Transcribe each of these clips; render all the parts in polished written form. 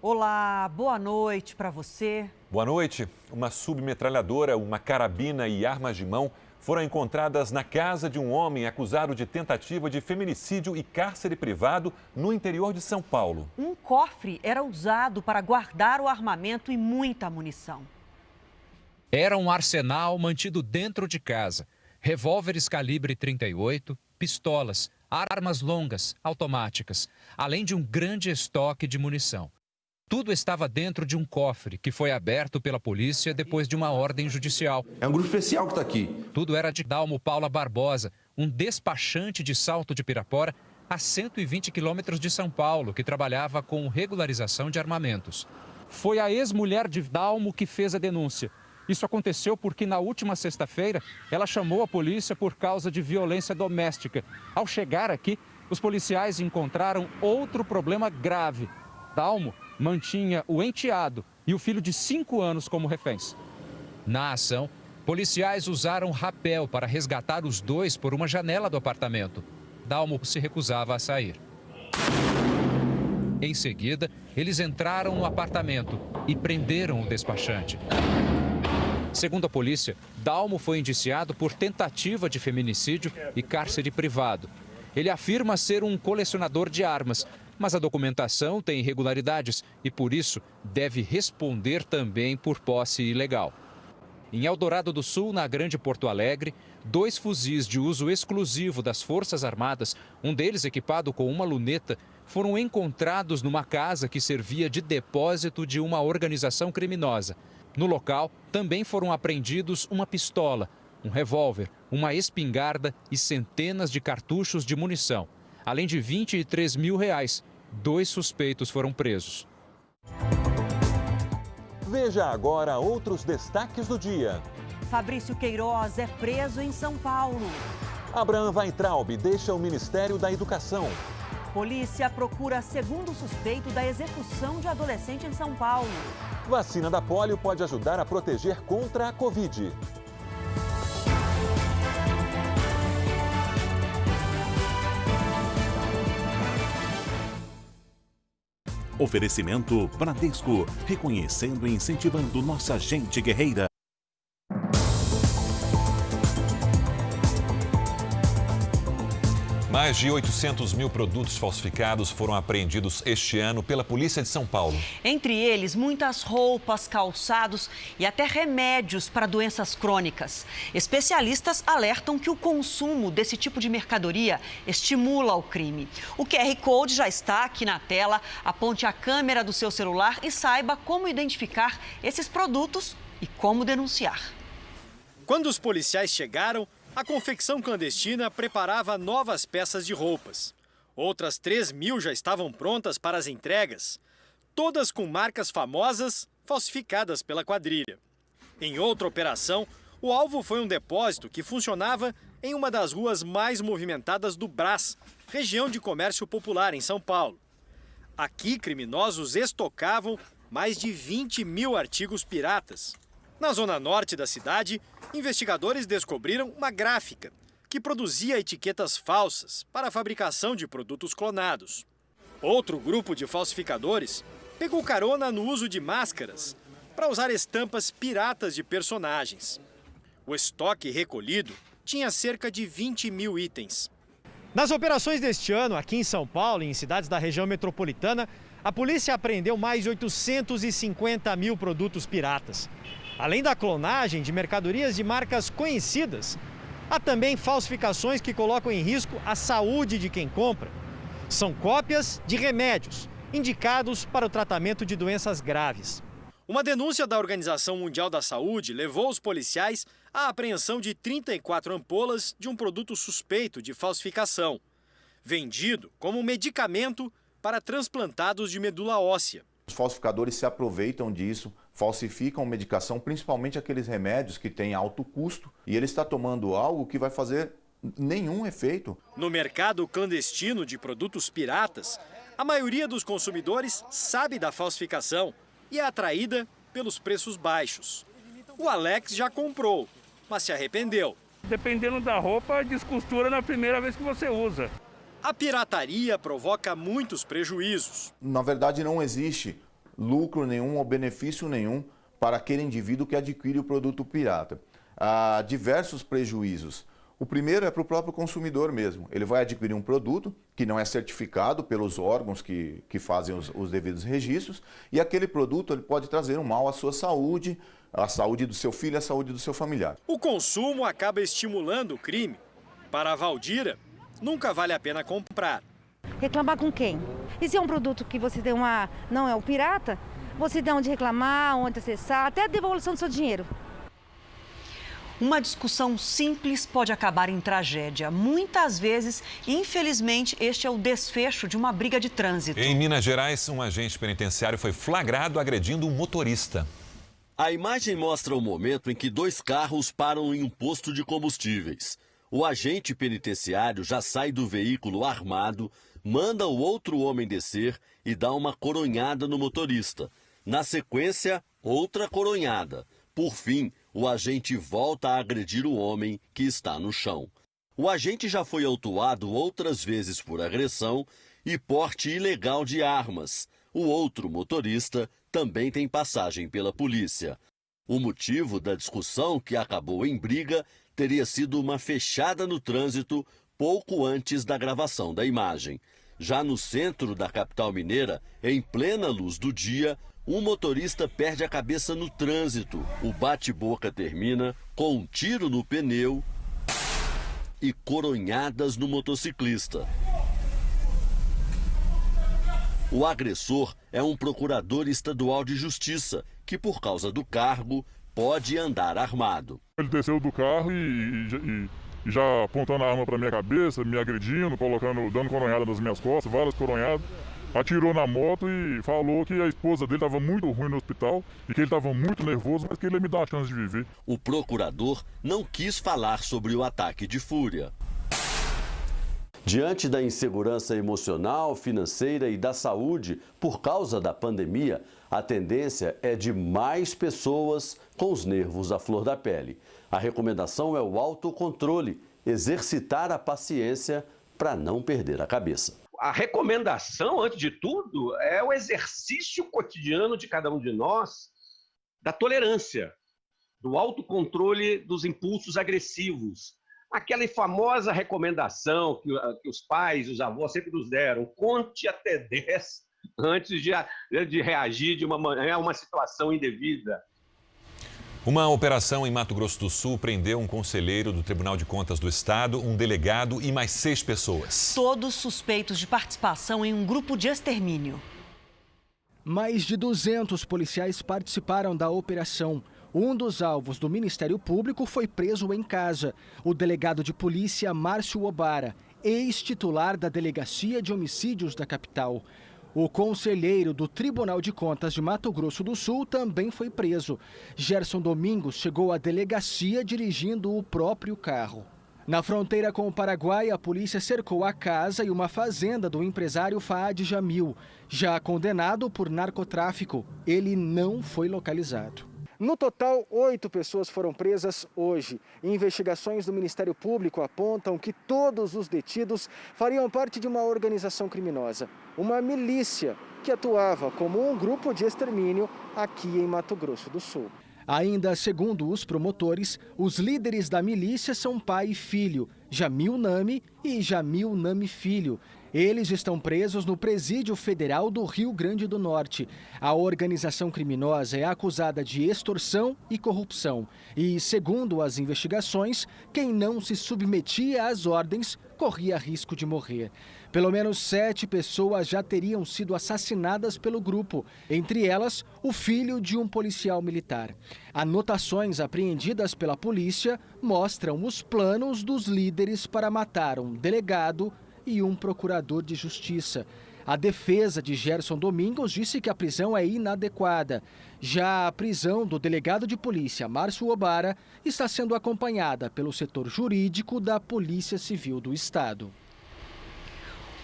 Olá, boa noite para você. Boa noite. Uma submetralhadora, uma carabina e armas de mão foram encontradas na casa de um homem acusado de tentativa de feminicídio e cárcere privado no interior de São Paulo. Um cofre era usado para guardar o armamento e muita munição. Era um arsenal mantido dentro de casa. Revólveres calibre 38, pistolas, armas longas, automáticas, além de um grande estoque de munição. Tudo estava dentro de um cofre que foi aberto pela polícia depois de uma ordem judicial. É um grupo especial que está aqui. Tudo era de Dalmo Paula Barbosa, um despachante de Salto de Pirapora, a 120 quilômetros de São Paulo, que trabalhava com regularização de armamentos. Foi a ex-mulher de Dalmo que fez a denúncia. Isso aconteceu porque na última sexta-feira ela chamou a polícia por causa de violência doméstica. Ao chegar aqui, os policiais encontraram outro problema grave. Dalmo mantinha o enteado e o filho de 5 anos como reféns. Na ação, policiais usaram rapel para resgatar os dois por uma janela do apartamento. Dalmo se recusava a sair. Em seguida, eles entraram no apartamento e prenderam o despachante. Segundo a polícia, Dalmo foi indiciado por tentativa de feminicídio e cárcere privado. Ele afirma ser um colecionador de armas, mas a documentação tem irregularidades e, por isso, deve responder também por posse ilegal. Em Eldorado do Sul, na Grande Porto Alegre, 2 fuzis de uso exclusivo das Forças Armadas, um deles equipado com uma luneta, foram encontrados numa casa que servia de depósito de uma organização criminosa. No local, também foram apreendidos uma pistola, um revólver, uma espingarda e centenas de cartuchos de munição. Além de R$23 mil, 2 suspeitos foram presos. Veja agora outros destaques do dia. Fabrício Queiroz é preso em São Paulo. Abraham Weintraub deixa o Ministério da Educação. Polícia procura segundo suspeito da execução de adolescente em São Paulo. Vacina da polio pode ajudar a proteger contra a Covid. Oferecimento Bradesco, reconhecendo e incentivando nossa gente guerreira. Mais de 800 mil produtos falsificados foram apreendidos este ano pela Polícia de São Paulo. Entre eles, muitas roupas, calçados e até remédios para doenças crônicas. Especialistas alertam que o consumo desse tipo de mercadoria estimula o crime. O QR Code já está aqui na tela. Aponte a câmera do seu celular e saiba como identificar esses produtos e como denunciar. Quando os policiais chegaram, a confecção clandestina preparava novas peças de roupas. Outras 3 mil já estavam prontas para as entregas, todas com marcas famosas falsificadas pela quadrilha. Em outra operação, o alvo foi um depósito que funcionava em uma das ruas mais movimentadas do Brás, região de comércio popular em São Paulo. Aqui, criminosos estocavam mais de 20 mil artigos piratas. Na zona norte da cidade, investigadores descobriram uma gráfica que produzia etiquetas falsas para a fabricação de produtos clonados. Outro grupo de falsificadores pegou carona no uso de máscaras para usar estampas piratas de personagens. O estoque recolhido tinha cerca de 20 mil itens. Nas operações deste ano, aqui em São Paulo e em cidades da região metropolitana, a polícia apreendeu mais de 850 mil produtos piratas. Além da clonagem de mercadorias de marcas conhecidas, há também falsificações que colocam em risco a saúde de quem compra. São cópias de remédios indicados para o tratamento de doenças graves. Uma denúncia da Organização Mundial da Saúde levou os policiais à apreensão de 34 ampolas de um produto suspeito de falsificação, vendido como medicamento para transplantados de medula óssea. Os falsificadores se aproveitam disso, falsificam medicação, principalmente aqueles remédios que têm alto custo, e ele está tomando algo que vai fazer nenhum efeito. No mercado clandestino de produtos piratas, a maioria dos consumidores sabe da falsificação e é atraída pelos preços baixos. O Alex já comprou, mas se arrependeu. Dependendo da roupa, descostura na primeira vez que você usa. A pirataria provoca muitos prejuízos. Na verdade, não existe lucro nenhum ou benefício nenhum para aquele indivíduo que adquire o produto pirata. Há diversos prejuízos. O primeiro é para o próprio consumidor mesmo. Ele vai adquirir um produto que não é certificado pelos órgãos que fazem os devidos registros, e aquele produto ele pode trazer um mal à sua saúde, à saúde do seu filho, à saúde do seu familiar. O consumo acaba estimulando o crime. Para a Valdira, nunca vale a pena comprar. Reclamar com quem? E se é um produto que você tem não é o pirata, você tem onde reclamar, onde acessar, até a devolução do seu dinheiro. Uma discussão simples pode acabar em tragédia. Muitas vezes, infelizmente, este é o desfecho de uma briga de trânsito. Em Minas Gerais, um agente penitenciário foi flagrado agredindo um motorista. A imagem mostra o momento em que 2 carros param em um posto de combustíveis. O agente penitenciário já sai do veículo armado, manda o outro homem descer e dá uma coronhada no motorista. Na sequência, outra coronhada. Por fim, o agente volta a agredir o homem que está no chão. O agente já foi autuado outras vezes por agressão e porte ilegal de armas. O outro motorista também tem passagem pela polícia. O motivo da discussão, que acabou em briga, teria sido uma fechada no trânsito pouco antes da gravação da imagem. Já no centro da capital mineira, em plena luz do dia, um motorista perde a cabeça no trânsito. O bate-boca termina com um tiro no pneu e coronhadas no motociclista. O agressor é um procurador estadual de justiça, que por causa do cargo pode andar armado. Ele desceu do carro e já apontando a arma para minha cabeça, me agredindo, dando coronhada nas minhas costas, várias coronhadas. Atirou na moto e falou que a esposa dele estava muito ruim no hospital e que ele estava muito nervoso, mas que ele ia me dar a chance de viver. O procurador não quis falar sobre o ataque de fúria. Diante da insegurança emocional, financeira e da saúde por causa da pandemia, a tendência é de mais pessoas com os nervos à flor da pele. A recomendação é o autocontrole, exercitar a paciência para não perder a cabeça. A recomendação, antes de tudo, é o exercício cotidiano de cada um de nós da tolerância, do autocontrole dos impulsos agressivos. Aquela famosa recomendação que os pais, os avós sempre nos deram, conte até 10 antes de reagir de uma situação indevida. Uma operação em Mato Grosso do Sul prendeu um conselheiro do Tribunal de Contas do Estado, um delegado e mais 6 pessoas. Todos suspeitos de participação em um grupo de extermínio. Mais de 200 policiais participaram da operação. Um dos alvos do Ministério Público foi preso em casa. O delegado de polícia Márcio Obara, ex-titular da Delegacia de Homicídios da capital. O conselheiro do Tribunal de Contas de Mato Grosso do Sul também foi preso. Gerson Domingos chegou à delegacia dirigindo o próprio carro. Na fronteira com o Paraguai, a polícia cercou a casa e uma fazenda do empresário Faad Jamil. Já condenado por narcotráfico, ele não foi localizado. No total, 8 pessoas foram presas hoje. Investigações do Ministério Público apontam que todos os detidos fariam parte de uma organização criminosa, uma milícia que atuava como um grupo de extermínio aqui em Mato Grosso do Sul. Ainda segundo os promotores, os líderes da milícia são pai e filho, Jamil Nami e Jamil Nami Filho. Eles estão presos no Presídio Federal do Rio Grande do Norte. A organização criminosa é acusada de extorsão e corrupção. E, segundo as investigações, quem não se submetia às ordens corria risco de morrer. Pelo menos 7 pessoas já teriam sido assassinadas pelo grupo, entre elas o filho de um policial militar. Anotações apreendidas pela polícia mostram os planos dos líderes para matar um delegado e um procurador de justiça. A defesa de Gerson Domingos disse que a prisão é inadequada. Já a prisão do delegado de polícia, Márcio Obara, está sendo acompanhada pelo setor jurídico da Polícia Civil do Estado.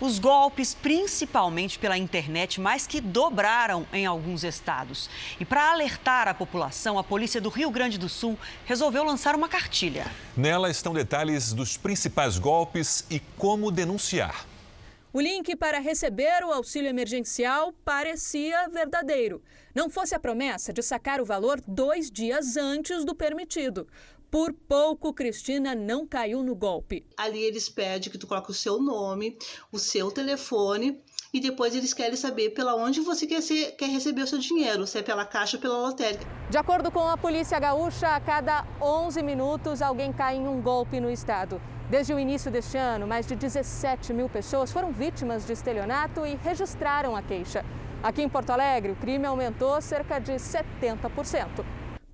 Os golpes, principalmente pela internet, mais que dobraram em alguns estados. E para alertar a população, a polícia do Rio Grande do Sul resolveu lançar uma cartilha. Nela estão detalhes dos principais golpes e como denunciar. O link para receber o auxílio emergencial parecia verdadeiro. Não fosse a promessa de sacar o valor 2 dias antes do permitido. Por pouco, Cristina não caiu no golpe. Ali eles pedem que tu coloque o seu nome, o seu telefone e depois eles querem saber pela onde você quer receber o seu dinheiro, se é pela Caixa ou pela lotérica. De acordo com a Polícia Gaúcha, a cada 11 minutos alguém cai em um golpe no estado. Desde o início deste ano, mais de 17 mil pessoas foram vítimas de estelionato e registraram a queixa. Aqui em Porto Alegre, o crime aumentou cerca de 70%.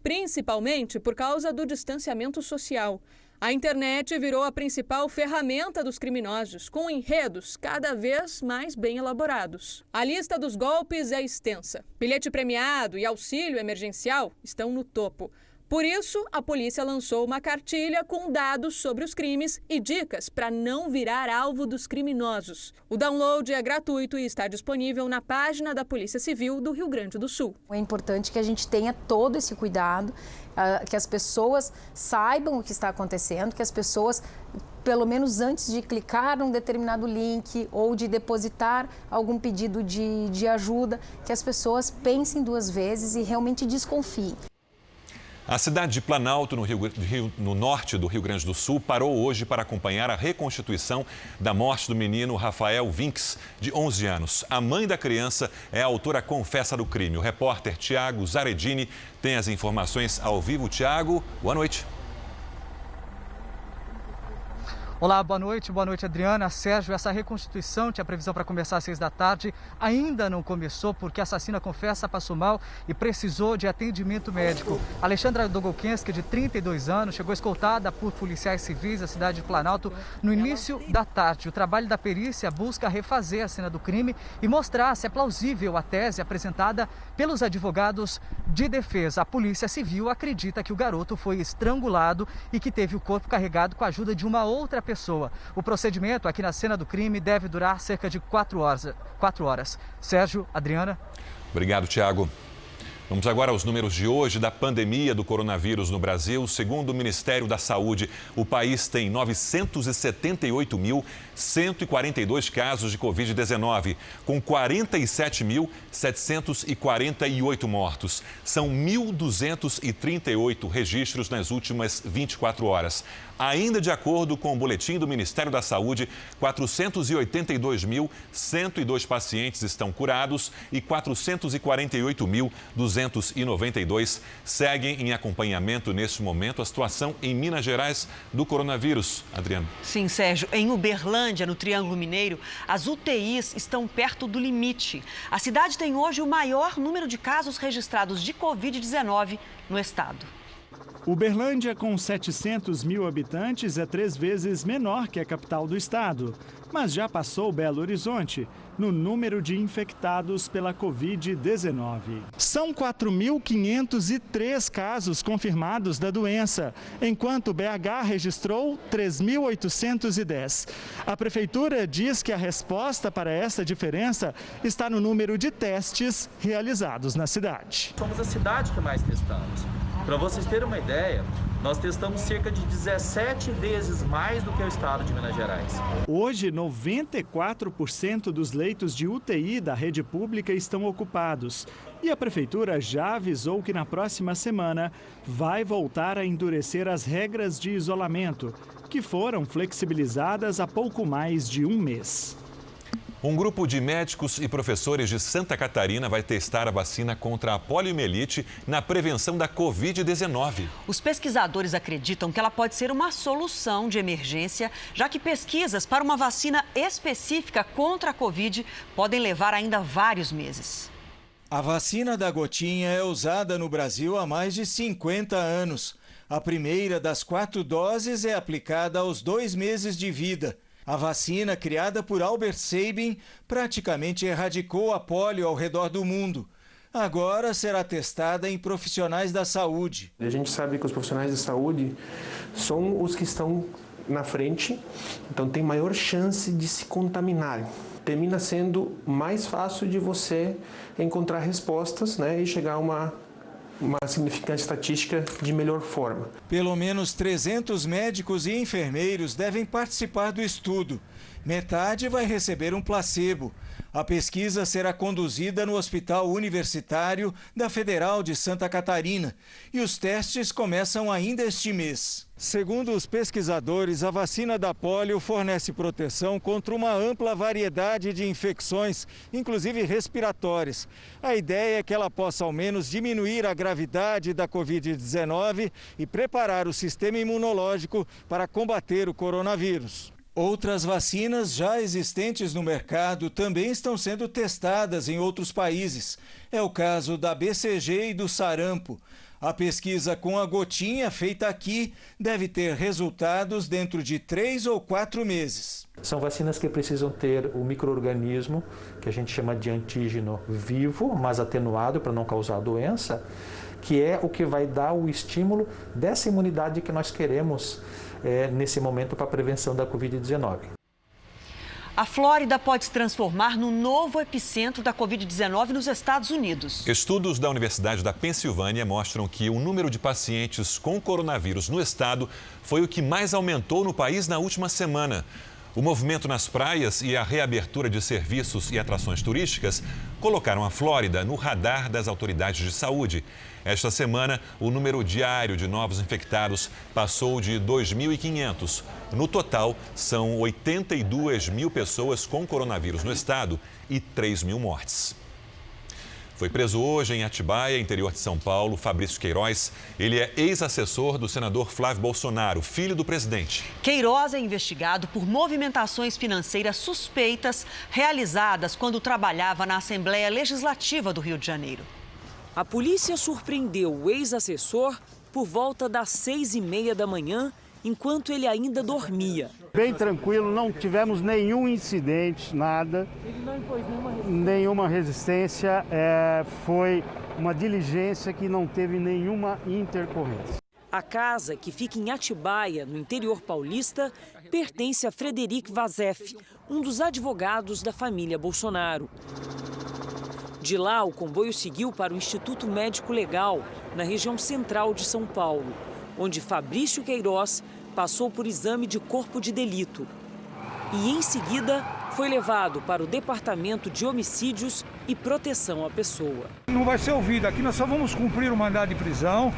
Principalmente por causa do distanciamento social. A internet virou a principal ferramenta dos criminosos, com enredos cada vez mais bem elaborados. A lista dos golpes é extensa. Bilhete premiado e auxílio emergencial estão no topo. Por isso, a polícia lançou uma cartilha com dados sobre os crimes e dicas para não virar alvo dos criminosos. O download é gratuito e está disponível na página da Polícia Civil do Rio Grande do Sul. É importante que a gente tenha todo esse cuidado, que as pessoas saibam o que está acontecendo, que as pessoas, pelo menos antes de clicar num determinado link ou de depositar algum pedido de ajuda, que as pessoas pensem 2 vezes e realmente desconfiem. A cidade de Planalto, no norte do Rio Grande do Sul, parou hoje para acompanhar a reconstituição da morte do menino Rafael Vinks, de 11 anos. A mãe da criança é a autora confessa do crime. O repórter Tiago Zaredini tem as informações ao vivo. Tiago, boa noite. Olá, boa noite Adriana, Sérgio. Essa reconstituição tinha previsão para começar às 6 da tarde, ainda não começou porque a assassina confessa passou mal e precisou de atendimento médico. Alexandra Dogolkensky, de 32 anos, chegou escoltada por policiais civis da cidade de Planalto no início da tarde. O trabalho da perícia busca refazer a cena do crime e mostrar se é plausível a tese apresentada pelos advogados de defesa. A Polícia Civil acredita que o garoto foi estrangulado e que teve o corpo carregado com a ajuda de uma outra pessoa. O procedimento aqui na cena do crime deve durar cerca de 4 horas. Sérgio, Adriana. Obrigado, Tiago. Vamos agora aos números de hoje da pandemia do coronavírus no Brasil. Segundo o Ministério da Saúde, o país tem 978.142 casos de Covid-19, com 47.748 mortos. São 1.238 registros nas últimas 24 horas. Ainda de acordo com o boletim do Ministério da Saúde, 482.102 pacientes estão curados e 448.292 seguem em acompanhamento neste momento. A situação em Minas Gerais do coronavírus. Adriano. Sim, Sérgio. Em Uberlândia, no Triângulo Mineiro, as UTIs estão perto do limite. A cidade tem hoje o maior número de casos registrados de Covid-19 no estado. Uberlândia, com 700 mil habitantes, é 3 vezes menor que a capital do estado, mas já passou Belo Horizonte no número de infectados pela Covid-19. São 4.503 casos confirmados da doença, enquanto BH registrou 3.810. A prefeitura diz que a resposta para essa diferença está no número de testes realizados na cidade. Somos a cidade que mais testamos. Para vocês terem uma ideia, nós testamos cerca de 17 vezes mais do que o estado de Minas Gerais. Hoje, 94% dos leitos de UTI da rede pública estão ocupados. E a prefeitura já avisou que na próxima semana vai voltar a endurecer as regras de isolamento, que foram flexibilizadas há pouco mais de um mês. Um grupo de médicos e professores de Santa Catarina vai testar a vacina contra a poliomielite na prevenção da Covid-19. Os pesquisadores acreditam que ela pode ser uma solução de emergência, já que pesquisas para uma vacina específica contra a Covid podem levar ainda vários meses. A vacina da gotinha é usada no Brasil há mais de 50 anos. A primeira das 4 doses é aplicada aos 2 meses de vida. A vacina, criada por Albert Sabin, praticamente erradicou a polio ao redor do mundo. Agora será testada em profissionais da saúde. A gente sabe que os profissionais da saúde são os que estão na frente, então tem maior chance de se contaminarem. Termina sendo mais fácil de você encontrar respostas, e chegar a uma significante estatística de melhor forma. Pelo menos 300 médicos e enfermeiros devem participar do estudo. Metade vai receber um placebo. A pesquisa será conduzida no Hospital Universitário da Federal de Santa Catarina e os testes começam ainda este mês. Segundo os pesquisadores, a vacina da polio fornece proteção contra uma ampla variedade de infecções, inclusive respiratórias. A ideia é que ela possa ao menos diminuir a gravidade da Covid-19 e preparar o sistema imunológico para combater o coronavírus. Outras vacinas já existentes no mercado também estão sendo testadas em outros países. É o caso da BCG e do sarampo. A pesquisa com a gotinha feita aqui deve ter resultados dentro de 3 ou 4 meses. São vacinas que precisam ter o micro-organismo, que a gente chama de antígeno vivo, mas atenuado para não causar doença, que é o que vai dar o estímulo dessa imunidade que nós queremos nesse momento para a prevenção da Covid-19. A Flórida pode se transformar no novo epicentro da Covid-19 nos Estados Unidos. Estudos da Universidade da Pensilvânia mostram que o número de pacientes com coronavírus no estado foi o que mais aumentou no país na última semana. O movimento nas praias e a reabertura de serviços e atrações turísticas colocaram a Flórida no radar das autoridades de saúde. Esta semana, o número diário de novos infectados passou de 2.500. No total, são 82 mil pessoas com coronavírus no estado e 3 mil mortes. Foi preso hoje em Atibaia, interior de São Paulo, Fabrício Queiroz. Ele é ex-assessor do senador Flávio Bolsonaro, filho do presidente. Queiroz é investigado por movimentações financeiras suspeitas realizadas quando trabalhava na Assembleia Legislativa do Rio de Janeiro. A polícia surpreendeu o ex-assessor por volta das 6h30 da manhã, enquanto ele ainda dormia. Bem tranquilo, não tivemos nenhum incidente, nada, nenhuma resistência, foi uma diligência que não teve nenhuma intercorrência. A casa, que fica em Atibaia, no interior paulista, pertence a Frederic Vazef, um dos advogados da família Bolsonaro. De lá, o comboio seguiu para o Instituto Médico Legal, na região central de São Paulo, onde Fabrício Queiroz passou por exame de corpo de delito. E, em seguida, foi levado para o Departamento de Homicídios e Proteção à Pessoa. Não vai ser ouvido. Aqui nós só vamos cumprir o mandado de prisão.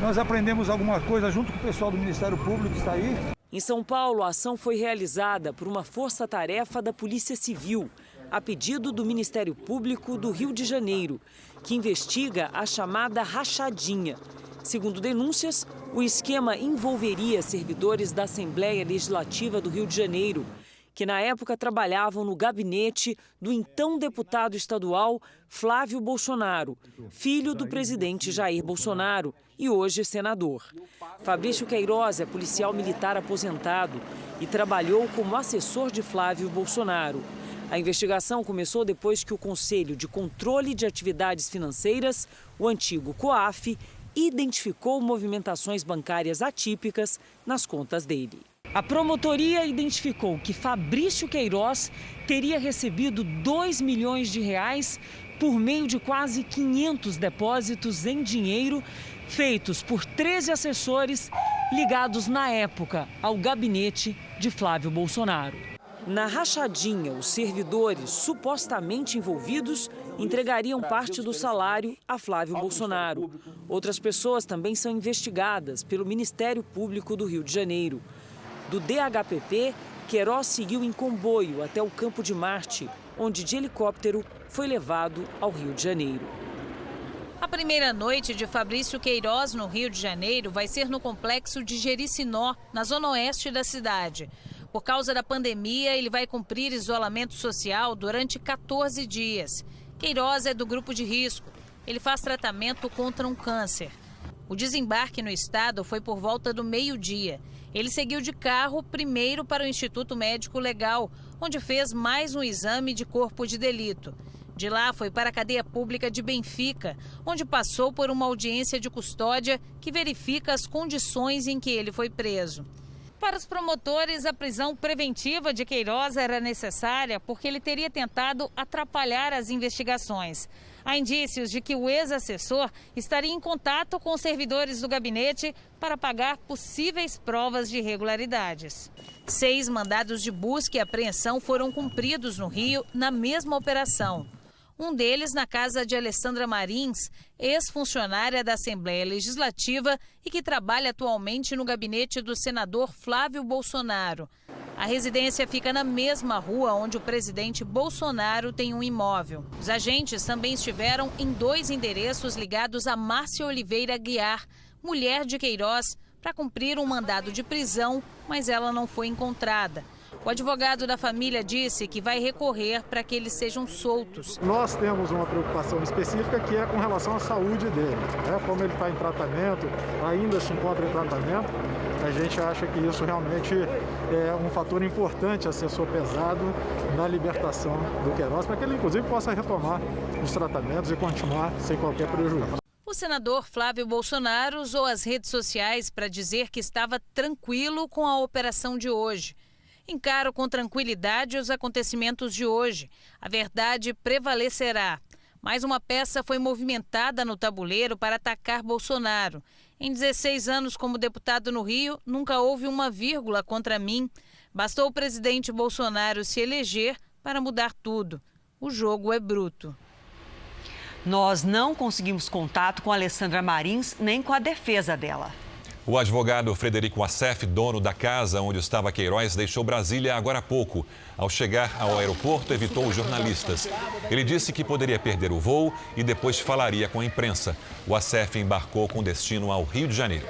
Nós aprendemos alguma coisa junto com o pessoal do Ministério Público que está aí. Em São Paulo, a ação foi realizada por uma força-tarefa da Polícia Civil, a pedido do Ministério Público do Rio de Janeiro, que investiga a chamada rachadinha. Segundo denúncias, o esquema envolveria servidores da Assembleia Legislativa do Rio de Janeiro, que na época trabalhavam no gabinete do então deputado estadual Flávio Bolsonaro, filho do presidente Jair Bolsonaro e hoje senador. Fabrício Queiroz é policial militar aposentado e trabalhou como assessor de Flávio Bolsonaro. A investigação começou depois que o Conselho de Controle de Atividades Financeiras, o antigo COAF, identificou movimentações bancárias atípicas nas contas dele. A promotoria identificou que Fabrício Queiroz teria recebido R$2 milhões por meio de quase 500 depósitos em dinheiro feitos por 13 assessores ligados na época ao gabinete de Flávio Bolsonaro. Na rachadinha, os servidores supostamente envolvidos entregariam parte do salário a Flávio Bolsonaro. Outras pessoas também são investigadas pelo Ministério Público do Rio de Janeiro. Do DHPP, Queiroz seguiu em comboio até o Campo de Marte, onde de helicóptero foi levado ao Rio de Janeiro. A primeira noite de Fabrício Queiroz no Rio de Janeiro vai ser no complexo de Jericinó, na zona oeste da cidade. Por causa da pandemia, ele vai cumprir isolamento social durante 14 dias. Queiroz é do grupo de risco. Ele faz tratamento contra um câncer. O desembarque no estado foi por volta do meio-dia. Ele seguiu de carro primeiro para o Instituto Médico Legal, onde fez mais um exame de corpo de delito. De lá foi para a cadeia pública de Benfica, onde passou por uma audiência de custódia que verifica as condições em que ele foi preso. Para os promotores, a prisão preventiva de Queiroz era necessária porque ele teria tentado atrapalhar as investigações. Há indícios de que o ex-assessor estaria em contato com os servidores do gabinete para pagar possíveis provas de irregularidades. 6 mandados de busca e apreensão foram cumpridos no Rio na mesma operação. Um deles na casa de Alessandra Marins, ex-funcionária da Assembleia Legislativa e que trabalha atualmente no gabinete do senador Flávio Bolsonaro. A residência fica na mesma rua onde o presidente Bolsonaro tem um imóvel. Os agentes também estiveram em 2 endereços ligados a Márcia Oliveira Guiar, mulher de Queiroz, para cumprir um mandado de prisão, mas ela não foi encontrada. O advogado da família disse que vai recorrer para que eles sejam soltos. Nós temos uma preocupação específica que é com relação à saúde dele. Como ele está em tratamento, ainda se encontra em tratamento, a gente acha que isso realmente é um fator importante a ser sopesado na libertação do Queiroz, para que ele inclusive possa retomar os tratamentos e continuar sem qualquer prejuízo. O senador Flávio Bolsonaro usou as redes sociais para dizer que estava tranquilo com a operação de hoje. Encaro com tranquilidade os acontecimentos de hoje. A verdade prevalecerá. Mais uma peça foi movimentada no tabuleiro para atacar Bolsonaro. Em 16 anos como deputado no Rio, nunca houve uma vírgula contra mim. Bastou o presidente Bolsonaro se eleger para mudar tudo. O jogo é bruto. Nós não conseguimos contato com a Alessandra Marins nem com a defesa dela. O advogado Frederico Assef, dono da casa onde estava Queiroz, deixou Brasília agora há pouco. Ao chegar ao aeroporto, evitou os jornalistas. Ele disse que poderia perder o voo e depois falaria com a imprensa. O Assef embarcou com destino ao Rio de Janeiro.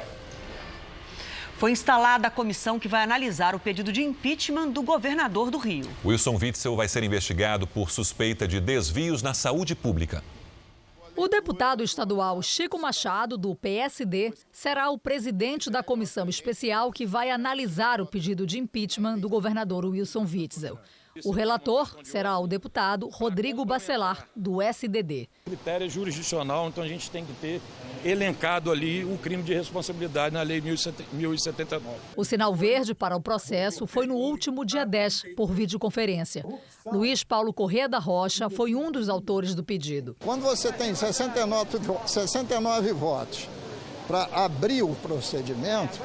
Foi instalada a comissão que vai analisar o pedido de impeachment do governador do Rio. Wilson Witzel vai ser investigado por suspeita de desvios na saúde pública. O deputado estadual Chico Machado, do PSD, será o presidente da comissão especial que vai analisar o pedido de impeachment do governador Wilson Witzel. O relator será o deputado Rodrigo Bacelar, do SDD. O critério é jurisdicional, então a gente tem que ter elencado ali o crime de responsabilidade na Lei 1079. O sinal verde para o processo foi no último dia 10, por videoconferência. Luiz Paulo Corrêa da Rocha foi um dos autores do pedido. Quando você tem 69 votos para abrir o procedimento,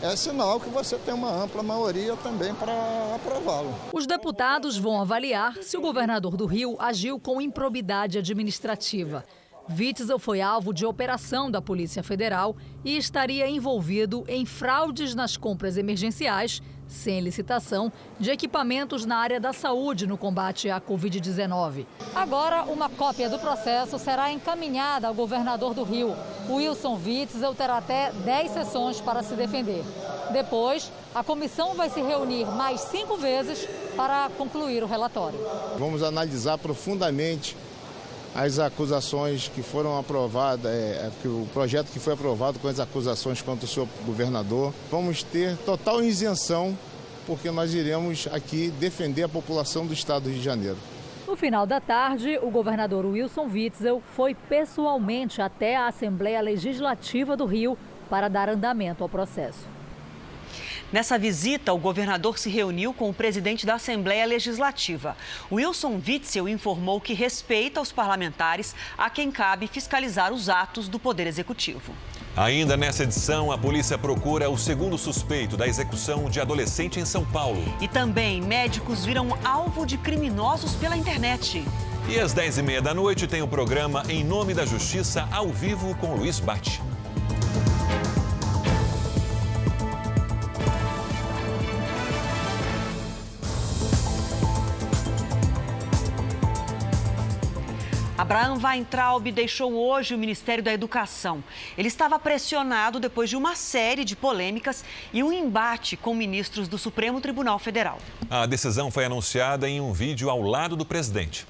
é sinal que você tem uma ampla maioria também para aprová-lo. Os deputados vão avaliar se o governador do Rio agiu com improbidade administrativa. Witzel foi alvo de operação da Polícia Federal e estaria envolvido em fraudes nas compras emergenciais, sem licitação, de equipamentos na área da saúde no combate à Covid-19. Agora, uma cópia do processo será encaminhada ao governador do Rio. Wilson Witzel terá até 10 sessões para se defender. Depois, a comissão vai se reunir mais 5 vezes para concluir o relatório. Vamos analisar profundamente as acusações que foram aprovadas, o projeto que foi aprovado com as acusações contra o senhor governador. Vamos ter total isenção, porque nós iremos aqui defender a população do estado do Rio de Janeiro. No final da tarde, o governador Wilson Witzel foi pessoalmente até a Assembleia Legislativa do Rio para dar andamento ao processo. Nessa visita, o governador se reuniu com o presidente da Assembleia Legislativa. Wilson Witzel informou que respeita os parlamentares, a quem cabe fiscalizar os atos do Poder Executivo. Ainda nessa edição, a polícia procura o segundo suspeito da execução de adolescente em São Paulo. E também, médicos viram alvo de criminosos pela internet. E às 10h30 da noite tem o programa Em Nome da Justiça, ao vivo com Luiz Bate. Abraham Weintraub deixou hoje o Ministério da Educação. Ele estava pressionado depois de uma série de polêmicas e um embate com ministros do Supremo Tribunal Federal. A decisão foi anunciada em um vídeo ao lado do presidente.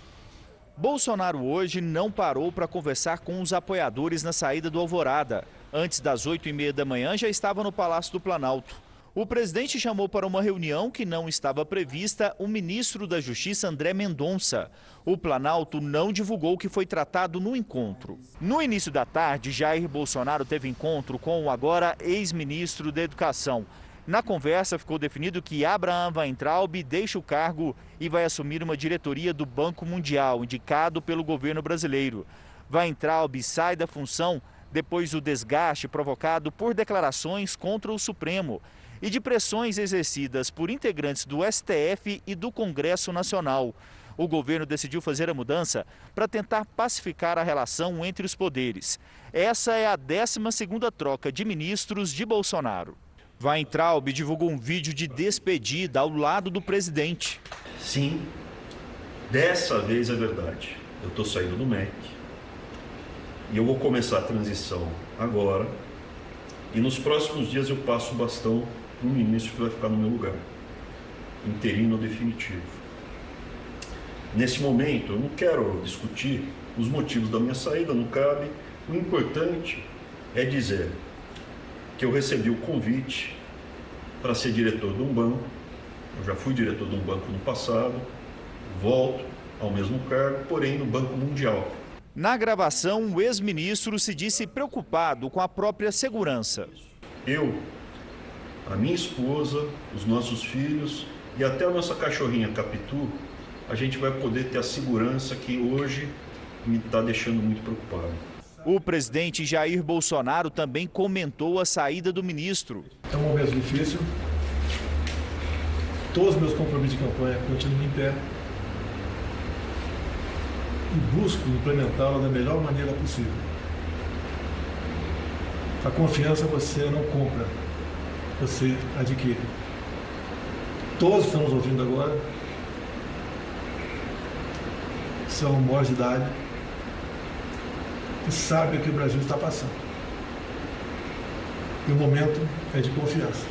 Bolsonaro hoje não parou para conversar com os apoiadores na saída do Alvorada. Antes das 8h30 da manhã já estava no Palácio do Planalto. O presidente chamou para uma reunião que não estava prevista o ministro da Justiça, André Mendonça. O Planalto não divulgou o que foi tratado no encontro. No início da tarde, Jair Bolsonaro teve encontro com o agora ex-ministro da Educação. Na conversa, ficou definido que Abraham Weintraub deixa o cargo e vai assumir uma diretoria do Banco Mundial, indicado pelo governo brasileiro. Weintraub sai da função depois do desgaste provocado por declarações contra o Supremo e de pressões exercidas por integrantes do STF e do Congresso Nacional. O governo decidiu fazer a mudança para tentar pacificar a relação entre os poderes. Essa é a 12ª troca de ministros de Bolsonaro. Weintraub divulgou um vídeo de despedida ao lado do presidente. Sim, dessa vez é verdade. Eu estou saindo do MEC e eu vou começar a transição agora. E nos próximos dias eu passo o bastão para o ministro que vai ficar no meu lugar, interino ou definitivo. Nesse momento, eu não quero discutir os motivos da minha saída, não cabe. O importante é dizer que eu recebi o convite para ser diretor de um banco. Eu já fui diretor de um banco no passado, volto ao mesmo cargo, porém no Banco Mundial. Na gravação, o ex-ministro se disse preocupado com a própria segurança. Eu, a minha esposa, os nossos filhos e até a nossa cachorrinha Capitu, a gente vai poder ter a segurança que hoje me está deixando muito preocupado. O presidente Jair Bolsonaro também comentou a saída do ministro. É um momento difícil. Todos os meus compromissos de campanha continuam em pé. E busco implementá-la da melhor maneira possível. A confiança você não compra, você adquire. Todos que estão nos ouvindo agora são maiores de idade e sabem o que o Brasil está passando. E o momento é de confiança.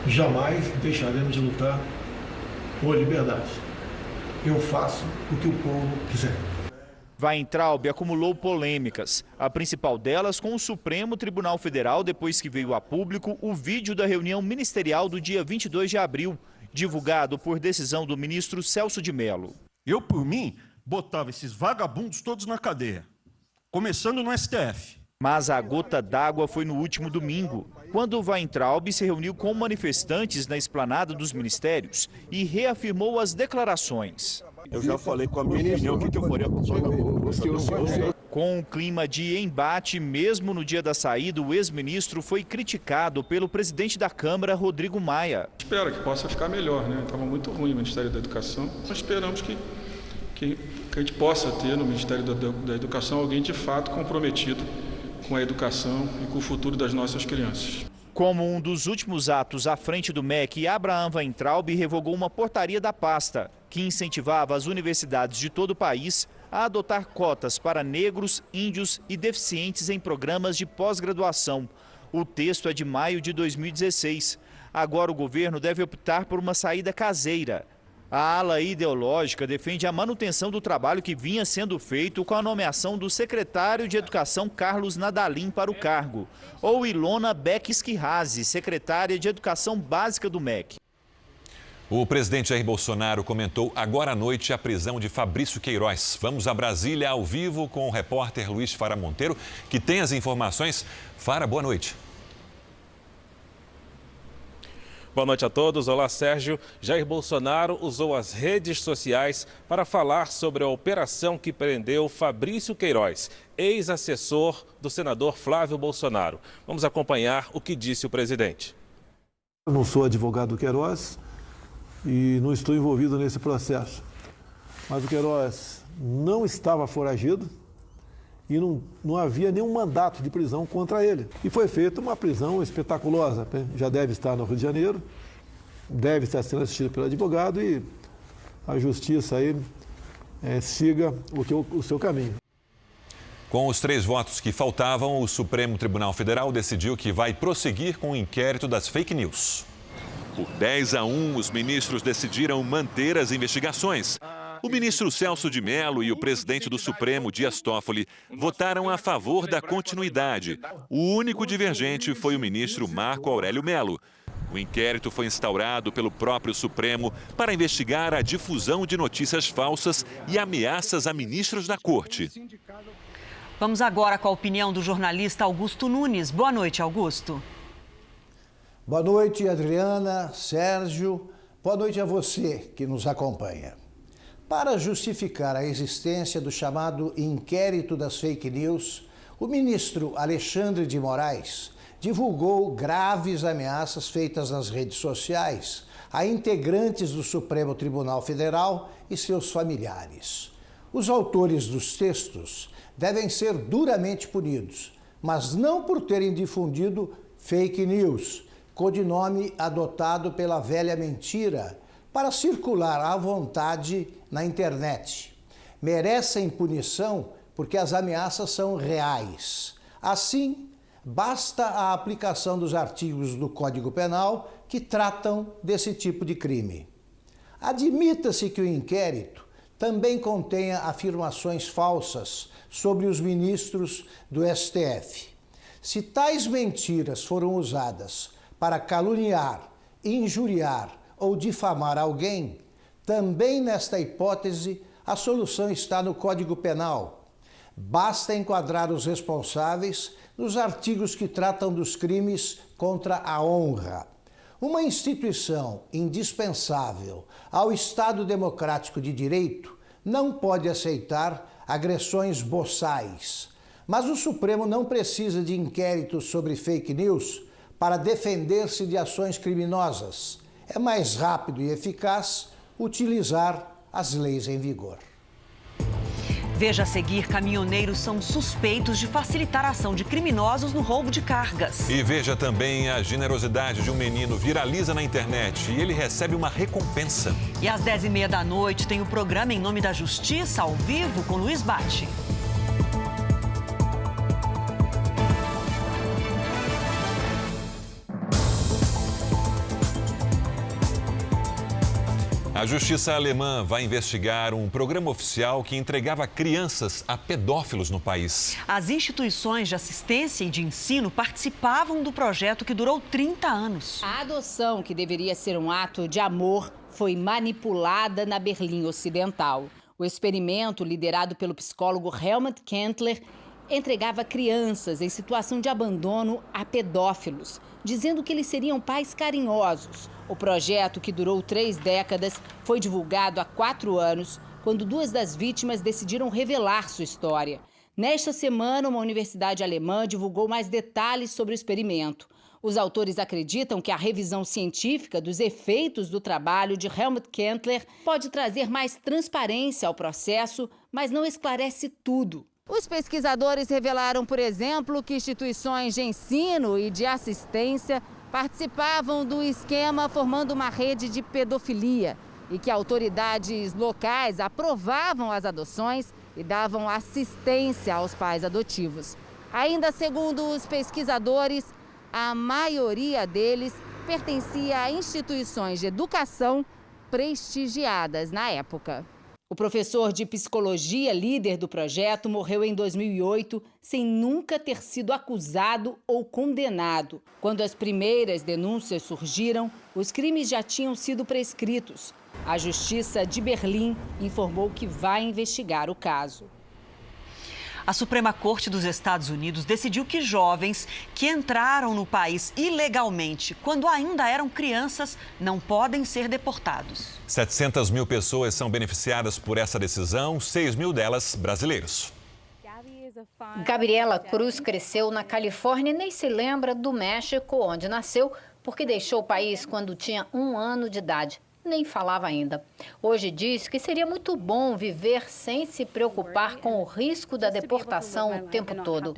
Jamais deixaremos de lutar por liberdade. Eu faço o que o povo quiser. Weintraub acumulou polêmicas, a principal delas com o Supremo Tribunal Federal, depois que veio a público o vídeo da reunião ministerial do dia 22 de abril, divulgado por decisão do ministro Celso de Mello. Eu, por mim, botava esses vagabundos todos na cadeia, começando no STF. Mas a gota d'água foi no último domingo, quando Weintraub se reuniu com manifestantes na esplanada dos ministérios e reafirmou as declarações. Eu já falei com a minha opinião o que eu faria com o senhor. Com um clima de embate, mesmo no dia da saída, o ex-ministro foi criticado pelo presidente da Câmara, Rodrigo Maia. Espero que possa ficar melhor, né? Estava muito ruim o Ministério da Educação. Nós esperamos que a gente possa ter no Ministério da Educação alguém de fato comprometido com a educação e com o futuro das nossas crianças. Como um dos últimos atos à frente do MEC, Abraham Weintraub revogou uma portaria da pasta que incentivava as universidades de todo o país a adotar cotas para negros, índios e deficientes em programas de pós-graduação. O texto é de maio de 2016. Agora o governo deve optar por uma saída caseira. A ala ideológica defende a manutenção do trabalho que vinha sendo feito com a nomeação do secretário de Educação Carlos Nadalim para o cargo, ou Ilona Beck-Esquirrazi, secretária de Educação Básica do MEC. O presidente Jair Bolsonaro comentou agora à noite a prisão de Fabrício Queiroz. Vamos a Brasília ao vivo com o repórter Luiz Fara Monteiro, que tem as informações. Fara, boa noite. Boa noite a todos. Olá, Sérgio. Jair Bolsonaro usou as redes sociais para falar sobre a operação que prendeu Fabrício Queiroz, ex-assessor do senador Flávio Bolsonaro. Vamos acompanhar o que disse o presidente. Eu não sou advogado do Queiroz e não estou envolvido nesse processo. Mas o Queiroz não estava foragido e não havia nenhum mandato de prisão contra ele. E foi feita uma prisão espetaculosa, né? Já deve estar no Rio de Janeiro, deve estar sendo assistido pelo advogado e a justiça aí siga o seu caminho. Com os 3 votos que faltavam, o Supremo Tribunal Federal decidiu que vai prosseguir com o inquérito das fake news. Por 10-1, os ministros decidiram manter as investigações. O ministro Celso de Mello e o presidente do Supremo, Dias Toffoli, votaram a favor da continuidade. O único divergente foi o ministro Marco Aurélio Mello. O inquérito foi instaurado pelo próprio Supremo para investigar a difusão de notícias falsas e ameaças a ministros da Corte. Vamos agora com a opinião do jornalista Augusto Nunes. Boa noite, Augusto. Boa noite, Adriana, Sérgio. Boa noite a você que nos acompanha. Para justificar a existência do chamado inquérito das fake news, o ministro Alexandre de Moraes divulgou graves ameaças feitas nas redes sociais a integrantes do Supremo Tribunal Federal e seus familiares. Os autores dos textos devem ser duramente punidos, mas não por terem difundido fake news, codinome adotado pela velha mentira, para circular à vontade na internet. Merecem punição porque as ameaças são reais. Assim, basta a aplicação dos artigos do Código Penal que tratam desse tipo de crime. Admita-se que o inquérito também contenha afirmações falsas sobre os ministros do STF. Se tais mentiras foram usadas para caluniar, injuriar ou difamar alguém, também nesta hipótese a solução está no Código Penal. Basta enquadrar os responsáveis nos artigos que tratam dos crimes contra a honra. Uma instituição indispensável ao Estado Democrático de Direito não pode aceitar agressões boçais. Mas o Supremo não precisa de inquéritos sobre fake news para defender-se de ações criminosas. É mais rápido e eficaz utilizar as leis em vigor. Veja a seguir, caminhoneiros são suspeitos de facilitar a ação de criminosos no roubo de cargas. E veja também a generosidade de um menino viraliza na internet e ele recebe uma recompensa. E às 10h30 da noite tem o programa Em Nome da Justiça, ao vivo, com Luiz Bate. A justiça alemã vai investigar um programa oficial que entregava crianças a pedófilos no país. As instituições de assistência e de ensino participavam do projeto que durou 30 anos. A adoção, que deveria ser um ato de amor, foi manipulada na Berlim Ocidental. O experimento, liderado pelo psicólogo Helmut Kentler, entregava crianças em situação de abandono a pedófilos, dizendo que eles seriam pais carinhosos. O projeto, que durou 3 décadas, foi divulgado há 4 anos, quando 2 das vítimas decidiram revelar sua história. Nesta semana, uma universidade alemã divulgou mais detalhes sobre o experimento. Os autores acreditam que a revisão científica dos efeitos do trabalho de Helmut Kentler pode trazer mais transparência ao processo, mas não esclarece tudo. Os pesquisadores revelaram, por exemplo, que instituições de ensino e de assistência participavam do esquema formando uma rede de pedofilia e que autoridades locais aprovavam as adoções e davam assistência aos pais adotivos. Ainda segundo os pesquisadores, a maioria deles pertencia a instituições de educação prestigiadas na época. O professor de psicologia, líder do projeto, morreu em 2008 sem nunca ter sido acusado ou condenado. Quando as primeiras denúncias surgiram, os crimes já tinham sido prescritos. A Justiça de Berlim informou que vai investigar o caso. A Suprema Corte dos Estados Unidos decidiu que jovens que entraram no país ilegalmente, quando ainda eram crianças, não podem ser deportados. 700 mil pessoas são beneficiadas por essa decisão, 6 mil delas brasileiros. Gabriela Cruz cresceu na Califórnia e nem se lembra do México, onde nasceu, porque deixou o país quando tinha 1 ano de idade. Nem falava ainda. Hoje diz que seria muito bom viver sem se preocupar com o risco da deportação o tempo todo.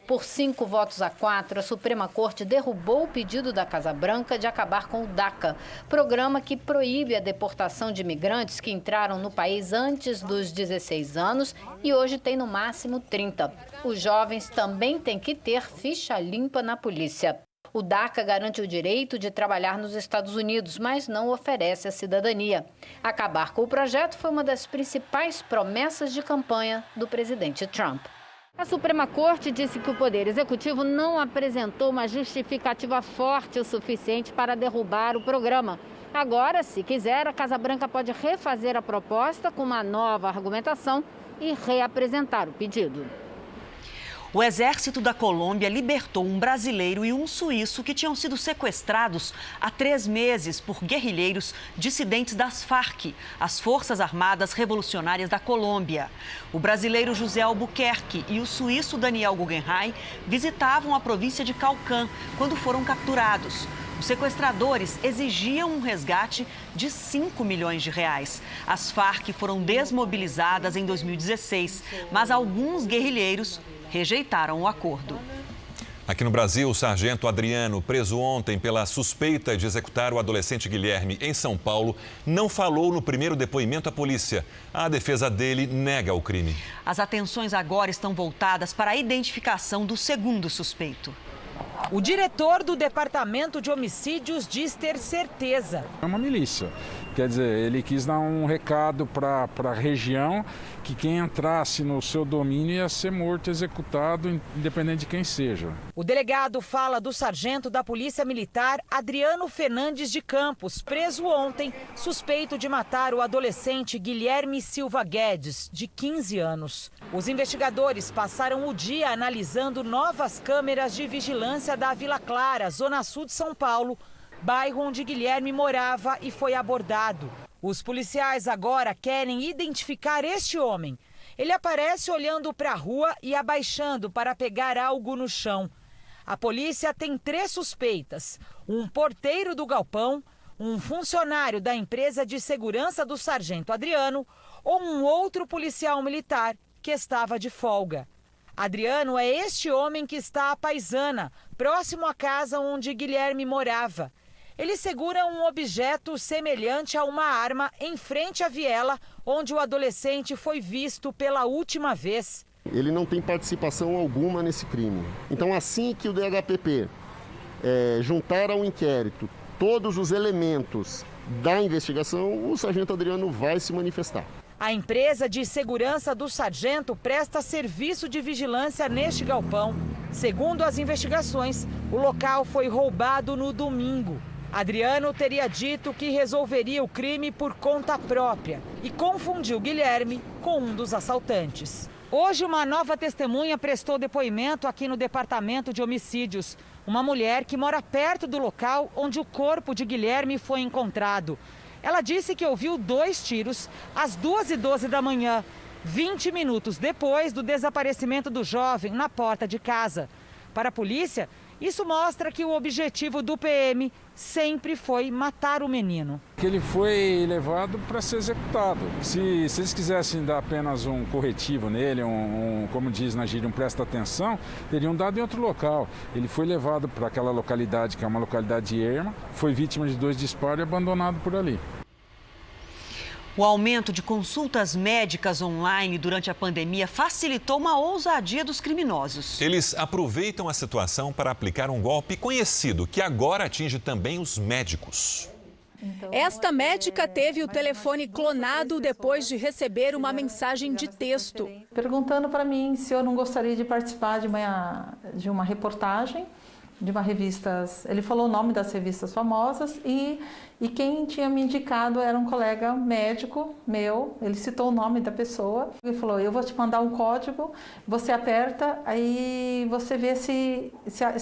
Por 5 votos a 4, a Suprema Corte derrubou o pedido da Casa Branca de acabar com o DACA, programa que proíbe a deportação de imigrantes que entraram no país antes dos 16 anos e hoje tem no máximo 30. Os jovens também têm que ter ficha limpa na polícia. O DACA garante o direito de trabalhar nos Estados Unidos, mas não oferece a cidadania. Acabar com o projeto foi uma das principais promessas de campanha do presidente Trump. A Suprema Corte disse que o Poder Executivo não apresentou uma justificativa forte o suficiente para derrubar o programa. Agora, se quiser, a Casa Branca pode refazer a proposta com uma nova argumentação e reapresentar o pedido. O exército da Colômbia libertou um brasileiro e um suíço que tinham sido sequestrados há 3 meses por guerrilheiros dissidentes das Farc, as Forças Armadas Revolucionárias da Colômbia. O brasileiro José Albuquerque e o suíço Daniel Guggenheim visitavam a província de Caucán quando foram capturados. Os sequestradores exigiam um resgate de 5 milhões de reais. As Farc foram desmobilizadas em 2016, mas alguns guerrilheiros rejeitaram o acordo. Aqui no Brasil, o sargento Adriano, preso ontem pela suspeita de executar o adolescente Guilherme em São Paulo, não falou no primeiro depoimento à polícia. A defesa dele nega o crime. As atenções agora estão voltadas para a identificação do segundo suspeito. O diretor do Departamento de Homicídios diz ter certeza. É uma milícia. Quer dizer, ele quis dar um recado para a região que quem entrasse no seu domínio ia ser morto, executado, independente de quem seja. O delegado fala do sargento da Polícia Militar, Adriano Fernandes de Campos, preso ontem, suspeito de matar o adolescente Guilherme Silva Guedes, de 15 anos. Os investigadores passaram o dia analisando novas câmeras de vigilância da Vila Clara, zona sul de São Paulo, bairro onde Guilherme morava e foi abordado. Os policiais agora querem identificar este homem. Ele aparece olhando para a rua e abaixando para pegar algo no chão. A polícia tem 3 suspeitas: um porteiro do galpão, um funcionário da empresa de segurança do sargento Adriano ou um outro policial militar que estava de folga. Adriano é este homem que está à paisana, próximo à casa onde Guilherme morava. Ele segura um objeto semelhante a uma arma em frente à viela onde o adolescente foi visto pela última vez. Ele não tem participação alguma nesse crime. Então, assim que o DHPP juntar ao inquérito todos os elementos da investigação, o sargento Adriano vai se manifestar. A empresa de segurança do sargento presta serviço de vigilância neste galpão. Segundo as investigações, o local foi roubado no domingo. Adriano teria dito que resolveria o crime por conta própria e confundiu Guilherme com um dos assaltantes. Hoje, uma nova testemunha prestou depoimento aqui no Departamento de Homicídios. Uma mulher que mora perto do local onde o corpo de Guilherme foi encontrado. Ela disse que ouviu 2 tiros às 2h12 da manhã, 20 minutos depois do desaparecimento do jovem na porta de casa. Para a polícia, isso mostra que o objetivo do PM sempre foi matar o menino. Ele foi levado para ser executado. Se eles quisessem dar apenas um corretivo nele, como diz na gíria, um presta atenção, teriam dado em outro local. Ele foi levado para aquela localidade, que é uma localidade erma, foi vítima de 2 disparos e abandonado por ali. O aumento de consultas médicas online durante a pandemia facilitou uma ousadia dos criminosos. Eles aproveitam a situação para aplicar um golpe conhecido, que agora atinge também os médicos. Esta médica teve o telefone clonado depois de receber uma mensagem de texto. Perguntando para mim se eu não gostaria de participar de uma reportagem, de uma revista. Ele falou o nome das revistas famosas e quem tinha me indicado era um colega médico meu. Ele citou o nome da pessoa. Ele falou: eu vou te mandar um código, você aperta, aí você vê se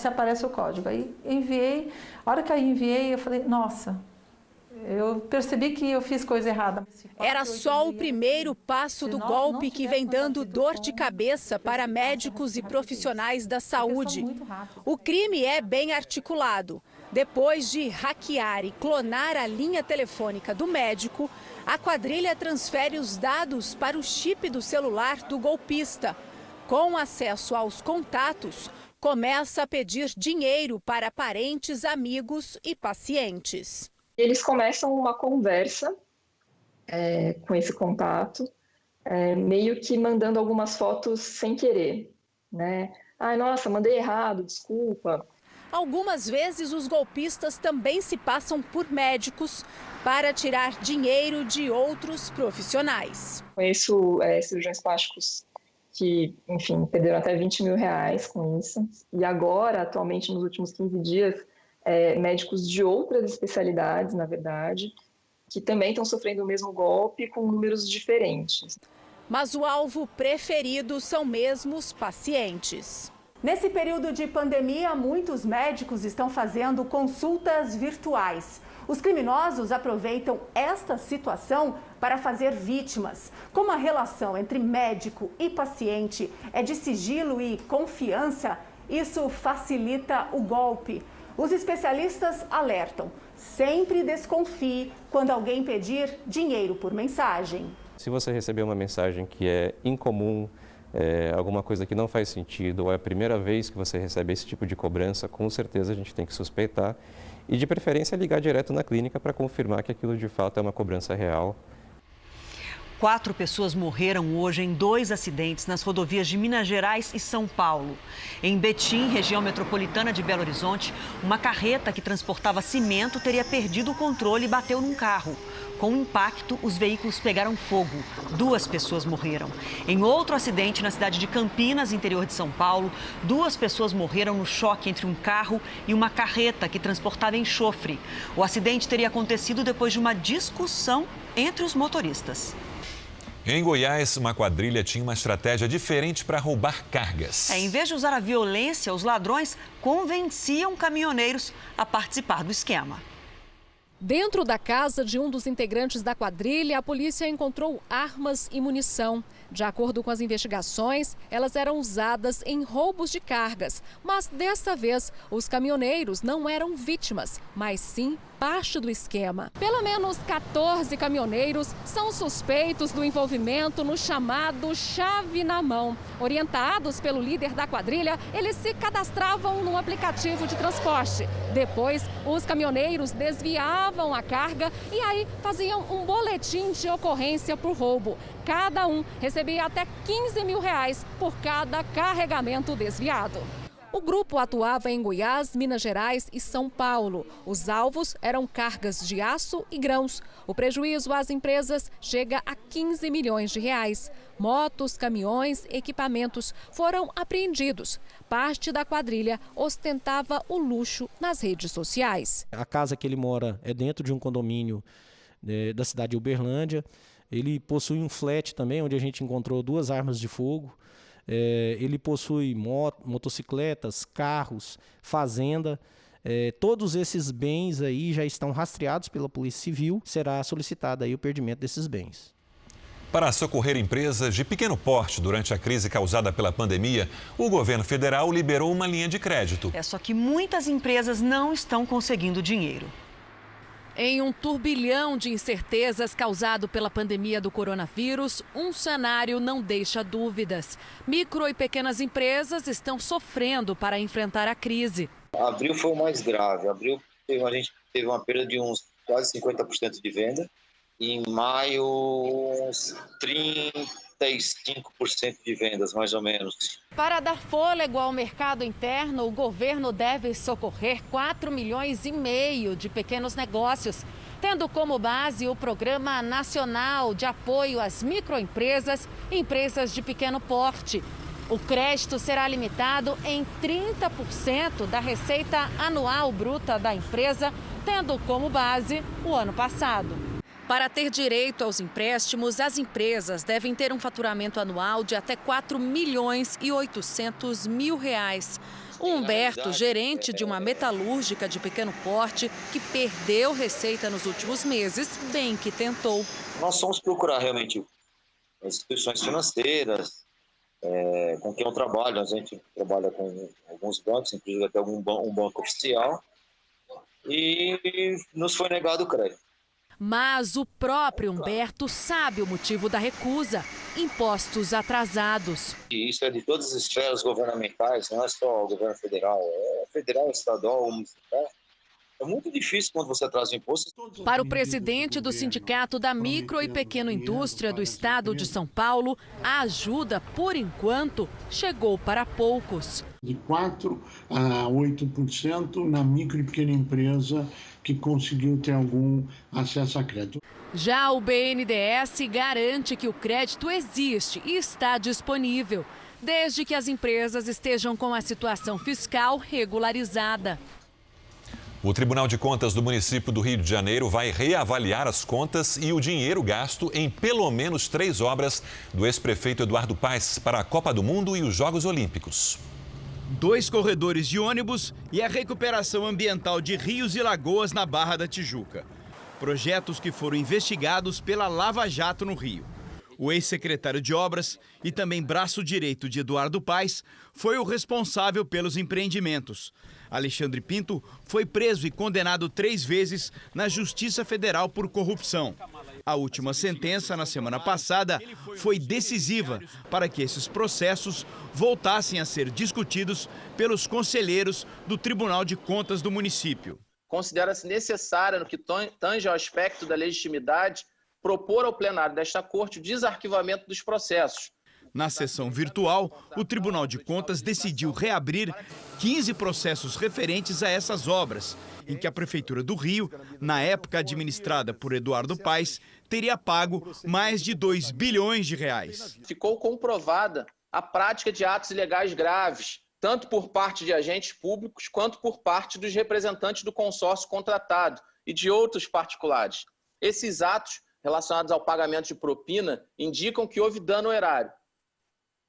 aparece o código. Aí enviei. A hora que eu enviei, eu falei: nossa, eu percebi que eu fiz coisa errada. Era só o primeiro passo do golpe que vem dando dor de cabeça para médicos e profissionais da saúde. O crime é bem articulado. Depois de hackear e clonar a linha telefônica do médico, a quadrilha transfere os dados para o chip do celular do golpista. Com acesso aos contatos, começa a pedir dinheiro para parentes, amigos e pacientes. Eles começam uma conversa com esse contato, meio que mandando algumas fotos sem querer, né? Ai, nossa, mandei errado, desculpa. Algumas vezes os golpistas também se passam por médicos para tirar dinheiro de outros profissionais. Conheço cirurgiões plásticos que, enfim, perderam até 20 mil reais com isso. E agora, atualmente, nos últimos 15 dias, médicos de outras especialidades, na verdade, que também estão sofrendo o mesmo golpe com números diferentes. Mas o alvo preferido são mesmo os pacientes. Nesse período de pandemia, muitos médicos estão fazendo consultas virtuais. Os criminosos aproveitam esta situação para fazer vítimas. Como a relação entre médico e paciente é de sigilo e confiança, isso facilita o golpe. Os especialistas alertam: sempre desconfie quando alguém pedir dinheiro por mensagem. Se você receber uma mensagem que é incomum, alguma coisa que não faz sentido, ou é a primeira vez que você recebe esse tipo de cobrança, com certeza a gente tem que suspeitar e, de preferência, ligar direto na clínica para confirmar que aquilo de fato é uma cobrança real. 4 pessoas morreram hoje em 2 acidentes nas rodovias de Minas Gerais e São Paulo. Em Betim, região metropolitana de Belo Horizonte, uma carreta que transportava cimento teria perdido o controle e bateu num carro. Com o impacto, os veículos pegaram fogo. 2 pessoas morreram. Em outro acidente na cidade de Campinas, interior de São Paulo, 2 pessoas morreram no choque entre um carro e uma carreta que transportava enxofre. O acidente teria acontecido depois de uma discussão entre os motoristas. Em Goiás, uma quadrilha tinha uma estratégia diferente para roubar cargas. Em vez de usar a violência, os ladrões convenciam caminhoneiros a participar do esquema. Dentro da casa de um dos integrantes da quadrilha, a polícia encontrou armas e munição. De acordo com as investigações, elas eram usadas em roubos de cargas. Mas desta vez, os caminhoneiros não eram vítimas, mas sim parte do esquema. Pelo menos 14 caminhoneiros são suspeitos do envolvimento no chamado chave na mão. Orientados pelo líder da quadrilha, eles se cadastravam no aplicativo de transporte. Depois, os caminhoneiros desviavam a carga e aí faziam um boletim de ocorrência por roubo. Cada um recebia até R$15 mil por cada carregamento desviado. O grupo atuava em Goiás, Minas Gerais e São Paulo. Os alvos eram cargas de aço e grãos. O prejuízo às empresas chega a R$15 milhões. Motos, caminhões, equipamentos foram apreendidos. Parte da quadrilha ostentava o luxo nas redes sociais. A casa que ele mora é dentro de um condomínio da cidade de Uberlândia. Ele possui um flat também, onde a gente encontrou 2 armas de fogo. Ele possui motocicletas, carros, fazenda. Todos esses bens aí já estão rastreados pela Polícia Civil. Será solicitado aí o perdimento desses bens. Para socorrer empresas de pequeno porte durante a crise causada pela pandemia, o governo federal liberou uma linha de crédito. Só que muitas empresas não estão conseguindo dinheiro. Em um turbilhão de incertezas causado pela pandemia do coronavírus, um cenário não deixa dúvidas. Micro e pequenas empresas estão sofrendo para enfrentar a crise. Abril foi o mais grave. Abril a gente teve uma perda de uns quase 50% de venda. E em maio, uns 35% de vendas, mais ou menos. Para dar fôlego ao mercado interno, o governo deve socorrer 4,5 milhões de pequenos negócios, tendo como base o Programa Nacional de Apoio às Microempresas e Empresas de Pequeno Porte. O crédito será limitado em 30% da receita anual bruta da empresa, tendo como base o ano passado. Para ter direito aos empréstimos, as empresas devem ter um faturamento anual de até R$4,8 milhões. O Humberto, gerente de uma metalúrgica de pequeno porte, que perdeu receita nos últimos meses, bem que tentou. Nós fomos procurar realmente as instituições financeiras, com quem eu trabalho. A gente trabalha com alguns bancos, inclusive até um banco oficial, e nos foi negado o crédito. Mas o próprio Humberto sabe o motivo da recusa: impostos atrasados. E isso é de todas as esferas governamentais, não é só o governo federal, é federal, estadual, municipal. É muito difícil quando você atrasa impostos. Para o presidente do Sindicato da Micro e Pequena Indústria do Estado de São Paulo, a ajuda, por enquanto, chegou para poucos. De 4% a 8% na micro e pequena empresa que conseguiu ter algum acesso a crédito. Já o BNDES garante que o crédito existe e está disponível, desde que as empresas estejam com a situação fiscal regularizada. O Tribunal de Contas do município do Rio de Janeiro vai reavaliar as contas e o dinheiro gasto em pelo menos 3 obras do ex-prefeito Eduardo Paes para a Copa do Mundo e os Jogos Olímpicos. 2 corredores de ônibus e a recuperação ambiental de rios e lagoas na Barra da Tijuca. Projetos que foram investigados pela Lava Jato no Rio. O ex-secretário de Obras e também braço direito de Eduardo Paes foi o responsável pelos empreendimentos. Alexandre Pinto foi preso e condenado 3 vezes na Justiça Federal por corrupção. A última sentença, na semana passada, foi decisiva para que esses processos voltassem a ser discutidos pelos conselheiros do Tribunal de Contas do município. Considera-se necessária, no que tange ao aspecto da legitimidade, propor ao plenário desta Corte o desarquivamento dos processos. Na sessão virtual, o Tribunal de Contas decidiu reabrir 15 processos referentes a essas obras, em que a Prefeitura do Rio, na época administrada por Eduardo Paes, teria pago mais de 2 bilhões de reais. Ficou comprovada a prática de atos ilegais graves, tanto por parte de agentes públicos quanto por parte dos representantes do consórcio contratado e de outros particulares. Esses atos, relacionados ao pagamento de propina, indicam que houve dano ao erário,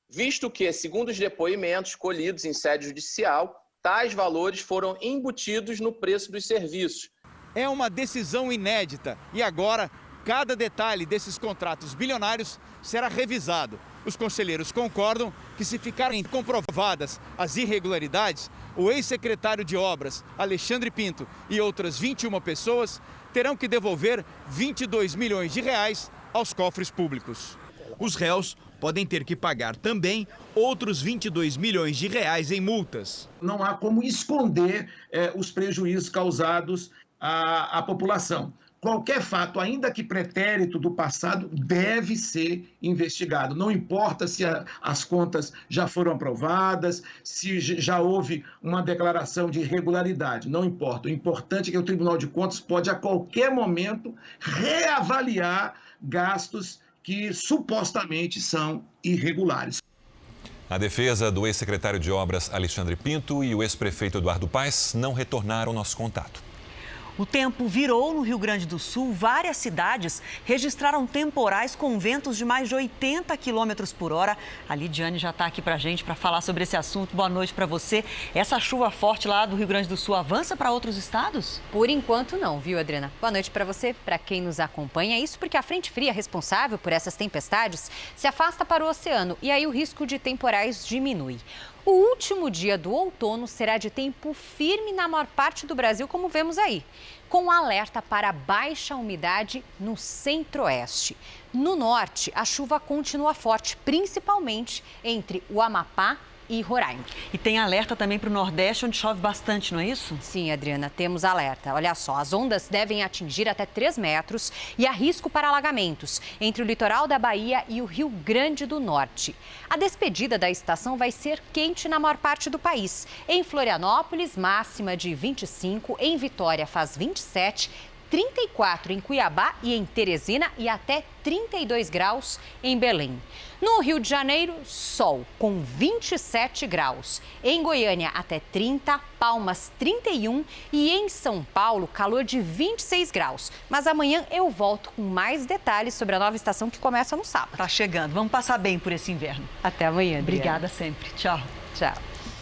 visto que, segundo os depoimentos colhidos em sede judicial, tais valores foram embutidos no preço dos serviços. É uma decisão inédita e agora cada detalhe desses contratos bilionários será revisado. Os conselheiros concordam que, se ficarem comprovadas as irregularidades, o ex-secretário de Obras, Alexandre Pinto, e outras 21 pessoas terão que devolver 22 milhões de reais aos cofres públicos. Os réus podem ter que pagar também outros 22 milhões de reais em multas. Não há como esconder os prejuízos causados à população. Qualquer fato, ainda que pretérito do passado, deve ser investigado. Não importa se as contas já foram aprovadas, se já houve uma declaração de irregularidade. Não importa. O importante é que o Tribunal de Contas pode, a qualquer momento, reavaliar gastos que supostamente são irregulares. A defesa do ex-secretário de Obras, Alexandre Pinto, e o ex-prefeito Eduardo Paes não retornaram ao nosso contato. O tempo virou no Rio Grande do Sul. Várias cidades registraram temporais com ventos de mais de 80 quilômetros por hora. A Lidiane já está aqui para a gente para falar sobre esse assunto. Boa noite para você. Essa chuva forte lá do Rio Grande do Sul avança para outros estados? Por enquanto não, viu, Adriana? Boa noite para você, para quem nos acompanha. Isso porque a frente fria responsável por essas tempestades se afasta para o oceano e aí o risco de temporais diminui. O último dia do outono será de tempo firme na maior parte do Brasil, como vemos aí, com alerta para baixa umidade no centro-oeste. No norte, a chuva continua forte, principalmente entre o Amapá e Roraima. E tem alerta também para o Nordeste, onde chove bastante, não é isso? Sim, Adriana, temos alerta. Olha só, as ondas devem atingir até 3 metros e há risco para alagamentos entre o litoral da Bahia e o Rio Grande do Norte. A despedida da estação vai ser quente na maior parte do país. Em Florianópolis, máxima de 25, em Vitória faz 27, 34 em Cuiabá e em Teresina e até 32 graus em Belém. No Rio de Janeiro, sol com 27 graus. Em Goiânia, até 30, Palmas 31 e em São Paulo, calor de 26 graus. Mas amanhã eu volto com mais detalhes sobre a nova estação que começa no sábado. Tá chegando. Vamos passar bem por esse inverno. Até amanhã, Adriana. Obrigada sempre. Tchau. Tchau.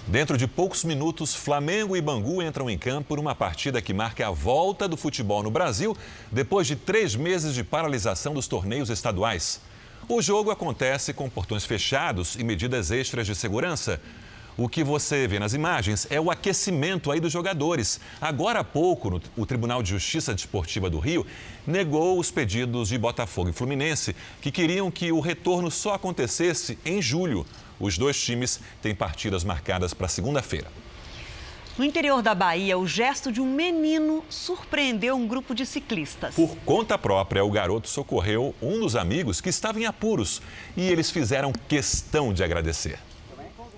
Dentro de poucos minutos, Flamengo e Bangu entram em campo numa partida que marca a volta do futebol no Brasil depois de 3 meses de paralisação dos torneios estaduais. O jogo acontece com portões fechados e medidas extras de segurança. O que você vê nas imagens é o aquecimento aí dos jogadores. Agora há pouco, o Tribunal de Justiça Desportiva do Rio negou os pedidos de Botafogo e Fluminense, que queriam que o retorno só acontecesse em julho. Os 2 times têm partidas marcadas para segunda-feira. No interior da Bahia, o gesto de um menino surpreendeu um grupo de ciclistas. Por conta própria, o garoto socorreu um dos amigos que estava em apuros e eles fizeram questão de agradecer.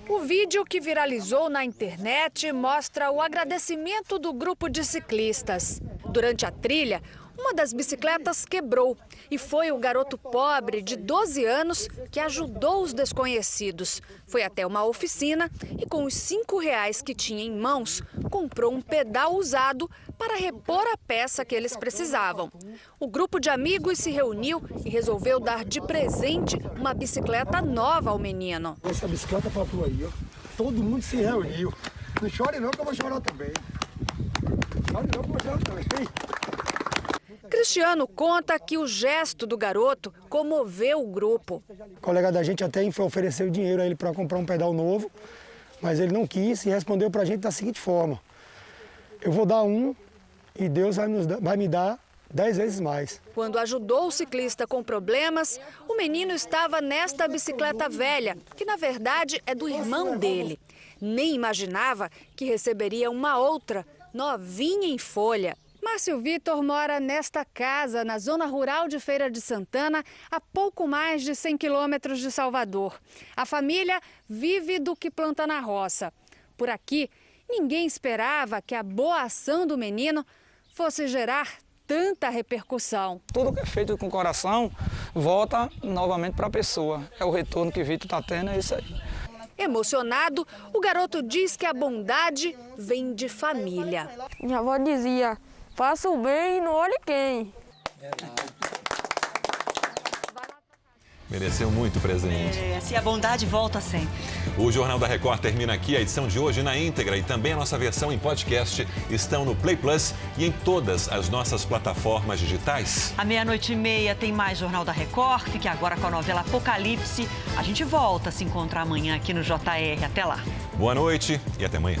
O vídeo que viralizou na internet mostra o agradecimento do grupo de ciclistas. Durante a trilha, Uma das bicicletas quebrou e foi o garoto pobre de 12 anos que ajudou os desconhecidos. Foi até uma oficina e com os R$ 5 que tinha em mãos, comprou um pedal usado para repor a peça que eles precisavam. O grupo de amigos se reuniu e resolveu dar de presente uma bicicleta nova ao menino. Essa bicicleta para tu aí, ó. Todo mundo se reuniu. Não chore não que eu vou chorar também. Chore não que eu vou chorar também. Cristiano conta que o gesto do garoto comoveu o grupo. O colega da gente até ofereceu dinheiro a ele para comprar um pedal novo, mas ele não quis e respondeu para a gente da seguinte forma: eu vou dar um e Deus vai me dar 10 vezes mais. Quando ajudou o ciclista com problemas, o menino estava nesta bicicleta velha, que na verdade é do irmão dele. Nem imaginava que receberia uma outra, novinha em folha. Márcio Vitor mora nesta casa, na zona rural de Feira de Santana, a pouco mais de 100 quilômetros de Salvador. A família vive do que planta na roça. Por aqui, ninguém esperava que a boa ação do menino fosse gerar tanta repercussão. Tudo que é feito com o coração volta novamente para a pessoa. É o retorno que Vitor está tendo, é isso aí. Emocionado, o garoto diz que a bondade vem de família. Minha avó dizia: faça o bem e não olhe quem. Mereceu muito presente. Se a bondade volta sempre. O Jornal da Record termina aqui. A edição de hoje na íntegra e também a nossa versão em podcast estão no Play Plus e em todas as nossas plataformas digitais. À 00:30 tem mais Jornal da Record. Fique agora com a novela Apocalipse. A gente volta a se encontrar amanhã aqui no JR. Até lá. Boa noite e até amanhã.